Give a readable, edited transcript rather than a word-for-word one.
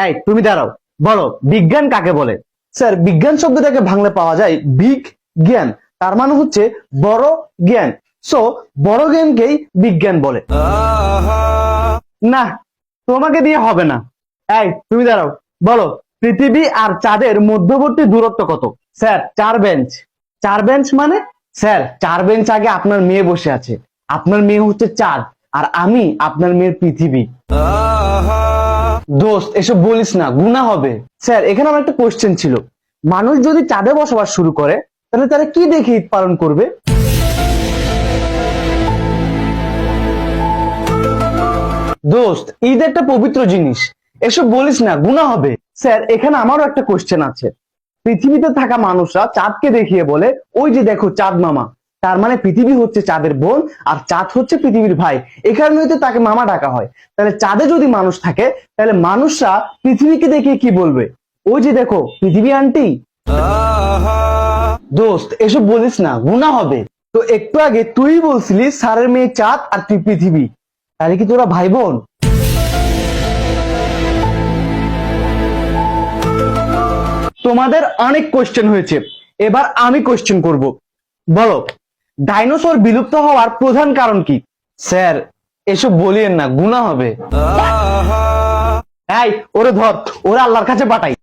এই তুমি দাঁড়াও, বলো বিজ্ঞান কাকে বলে? স্যার, বিজ্ঞান শব্দটাকে ভাঙলে পাওয়া যায় বিগ জ্ঞান, তার মানে হচ্ছে বড় জ্ঞান। সো বড় জ্ঞানকেই বিজ্ঞান বলে। না, তোমাকে দিয়ে হবে না। এই তুমি দাঁড়াও, বলো পৃথিবী আর চাঁদের মধ্যবর্তী দূরত্ব কত? Sir 4 bench. 4 বেঞ্চ মানে? স্যার 4 বেঞ্চ আগে আপনার মেয়ে বসে আছে, আপনার মেয়ে হচ্ছে চাঁদ, আর আমি আপনার মেয়ের পৃথিবী। দোস্ত এসব বলিস না, গুনাহ হবে। স্যার, এখানে আমার একটা কোশ্চেন ছিল, মানুষ যদি চাঁদে বসবাস শুরু করে তাহলে তারা কি দেখে ঈদ পালন করবে? দোস্ত ঈদ একটা পবিত্র জিনিস, এসব বলিস না, গুনাহ হবে। স্যার, এখানে আমারও একটা কোশ্চেন আছে, পৃথিবীতে থাকা মানুষরা চাঁদকে দেখিয়ে বলে ওই যে দেখো চাঁদ মামা, তার মানে পৃথিবী হচ্ছে চাঁদের বোন আর চাঁদ হচ্ছে পৃথিবীর ভাই, এই কারণেই তো তাকে মামা ডাকা হয়। তাহলে চাঁদে যদি মানুষ থাকে তাহলে মানুষরা পৃথিবীকে দেখিয়ে কি বলবে? ওই যে দেখো পৃথিবী আন্টি। দোস্ত এসব বলিস না, গুনাহ হবে। তো একটু আগে তুই বলছিলি স্যারের মেয়ে চাঁদ আর তুই পৃথিবী, তাহলে কি তোরা ভাই বোন? তোমাদের অনেক কোশ্চেন হয়েছে, এবার আমি কোশ্চেন করব। বলো ডাইনোসর বিলুপ্ত হওয়ার প্রধান কারণ কি? স্যার এসব বলিয়েন না, গুনাহ হবে। এই ওরে ধর, ওরে আল্লাহর কাছে পাঠাই।